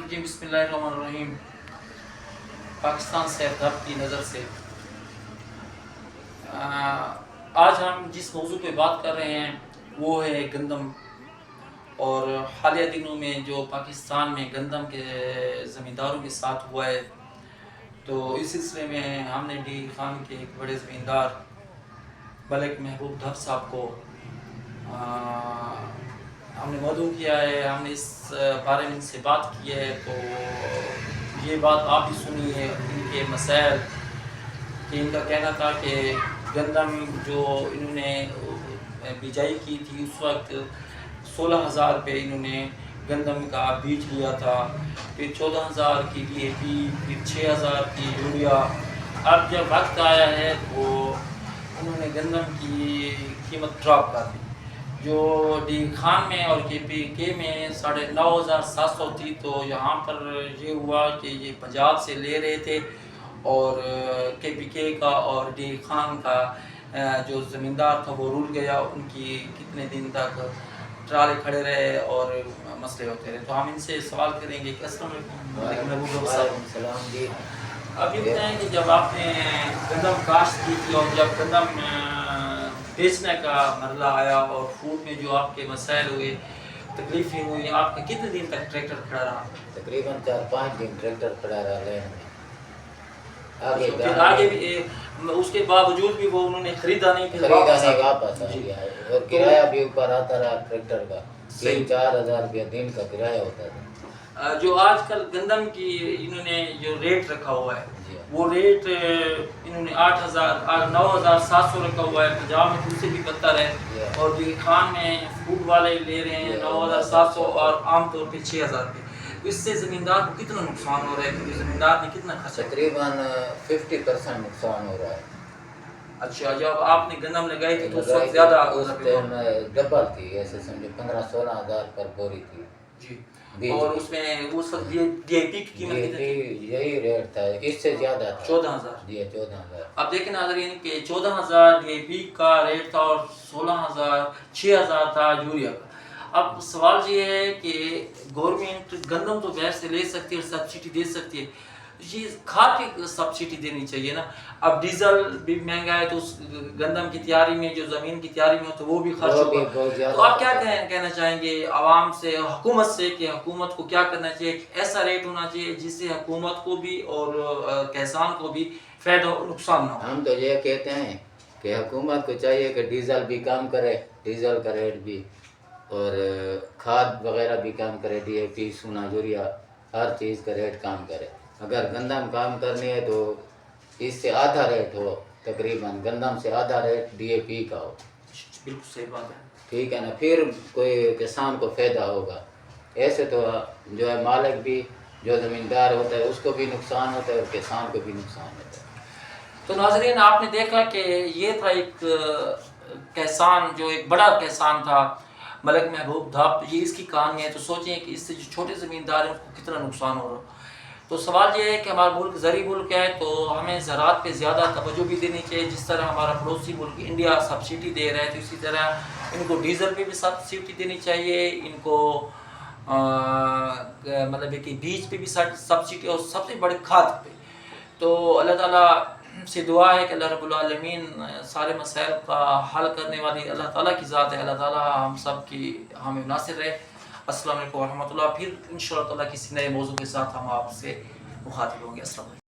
الرجیم بسم اللہ الرحمن الرحیم۔ پاکستان سے ادب کی نظر سے آج ہم جس موضوع پہ بات کر رہے ہیں وہ ہے گندم، اور حالیہ دنوں میں جو پاکستان میں گندم کے زمینداروں کے ساتھ ہوا ہے، تو اس سلسلے میں ہم نے ڈی خان کے ایک بڑے زمیندار ملک محبوب دھب صاحب کو ہم نے مدعو کیا ہے، ہم نے اس بارے میں ان سے بات کی ہے، تو یہ بات آپ بھی سنی ہے ان کے مسائل کہ ان کا کہنا تھا کہ گندم جو انہوں نے بیجائی کی تھی اس وقت 16,000 روپے انہوں نے گندم کا بیج لیا تھا، پھر 14,000 کی DAP، پھر 6,000 کی یوریا۔ اب جب وقت آیا ہے تو انہوں نے گندم کی قیمت ڈراپ کر دی، جو ڈی خان میں اور KPK میں 9,700 تھی، تو یہاں پر یہ ہوا کہ یہ پنجاب سے لے رہے تھے، اور KPK کا اور ڈی خان کا جو زمیندار تھا وہ رول گیا، ان کی کتنے دن تک ٹرالے کھڑے رہے اور مسئلے ہوتے رہے۔ تو ہم ان سے سوال کریں گے کہ السلام علیکم السلام جی۔ اب یہ بتائیں کہ جب آپ نے گندم کاشت کی تھی اور جب گندم بیچنے کا مرحلہ آیا اور فوڈ میں جو آپ کے مسائل ہوئے، تکلیفیں ہوئی، آپ کا کتنے دن تک ٹریکٹر کھڑا رہا؟ تقریباً 4-5 دن ٹریکٹر کھڑا رہا لین میں۔ آگے بھی اس کے باوجود بھی وہ انہوں نے خریدا نہیں، پھر واپس آ گیا، اور کرایہ بھی اوپر آتا رہا ٹریکٹر کا، 3-4 ہزار روپیہ دن کا کرایہ ہوتا تھا۔ جو آج کل گندم کی انہوں نے جو ریٹ رکھا ہوا ہے وہ ریٹ انہوں نے 9,700 رکھا ہوا ہے، پنجاب میں دوسرے بھی بدتر ہے، اور ڈی خان میں فوڈ والے لے رہے ہیں 9,700 اور عام طور پہ 6,000 روپے۔ اس سے زمیندار کو کتنا نقصان ہو رہا ہے، کیونکہ زمیندار نے کتنا خرچہ؟ تقریباً 50% نقصان ہو رہا ہے۔ اچھا، جب آپ نے گندم لگائی تھی تو اس وقت زیادہ ڈبل تھی، ایسے سمجھو 15-16 ہزار پر بوری تھی جی، اور اس میں اس وقت DAP کی قیمت کتنی تھی؟ یہی ریٹ تھا، اس سے زیادہ تھا، 14,000 جی 14,000۔ اب دیکھیں ناظرین کہ 14,000 DAP کا ریٹ تھا اور 6,000 تھا یوریا کا۔ اب سوال یہ ہے کہ گورنمنٹ گندم تو باہر سے لے سکتی ہے اور سبسڈی دے سکتی ہے، یہ کھاد کی سبسڈی دینی چاہیے نا۔ اب ڈیزل بھی مہنگا ہے تو اس گندم کی تیاری میں جو زمین کی تیاری میں ہوتا ہے وہ بھی خرچ ہوگا، تو آپ کیا کہنا چاہیں گے عوام سے، حکومت سے، کہ حکومت کو کیا کرنا چاہیے؟ ایسا ریٹ ہونا چاہیے جس سے حکومت کو بھی اور کسان کو بھی فائدہ اور نقصان نہ ہو۔ ہم تو یہ کہتے ہیں کہ حکومت کو چاہیے کہ ڈیزل بھی کم کرے، ڈیزل کا ریٹ بھی، اور کھاد وغیرہ بھی کم کرے، DAP، سونا، یوریا، ہر چیز کا ریٹ کم کرے۔ اگر گندم کام کرنی ہے تو اس سے آدھا ریٹ ہو، تقریباً گندم سے آدھا ریٹ DAP کا ہو۔ بالکل صحیح بات ہے، ٹھیک ہے نا، پھر کوئی کسان کو فائدہ ہوگا۔ ایسے تو جو ہے مالک بھی، جو زمیندار ہوتا ہے اس کو بھی نقصان ہوتا ہے اور کسان کو بھی نقصان ہوتا ہے۔ تو ناظرین آپ نے دیکھا کہ یہ تھا ایک کسان، جو ایک بڑا کسان تھا ملک محبوب دھب، یہ اس کی کہانی ہے۔ تو سوچیں کہ اس سے جو چھوٹے زمیندار ہیں ان کو کتنا نقصان ہو رہا۔ تو سوال یہ ہے کہ ہمارا ملک زرعی ملک ہے تو ہمیں زراعت پہ زیادہ توجہ بھی دینی چاہیے، جس طرح ہمارا پڑوسی ملک انڈیا سبسڈی دے رہا ہے، تو اسی طرح ان کو ڈیزل پہ بھی سبسڈی دینی چاہیے، ان کو مطلب ہے کہ بیج پہ بھی سبسڈی، اور سب سے بڑے کھاد پہ۔ تو اللہ تعالیٰ سے دعا ہے کہ اللہ رب العالمین سارے مسائل کا حل کرنے والی اللہ تعالیٰ کی ذات ہے، اللہ تعالیٰ ہم سب کی ہمیں ناصر رہے۔ السلام علیکم ورحمۃ اللہ۔ پھر انشاءاللہ تعالیٰ کسی نئے موضوع کے ساتھ ہم آپ سے مخاطب ہوں گے۔ السلام علیکم۔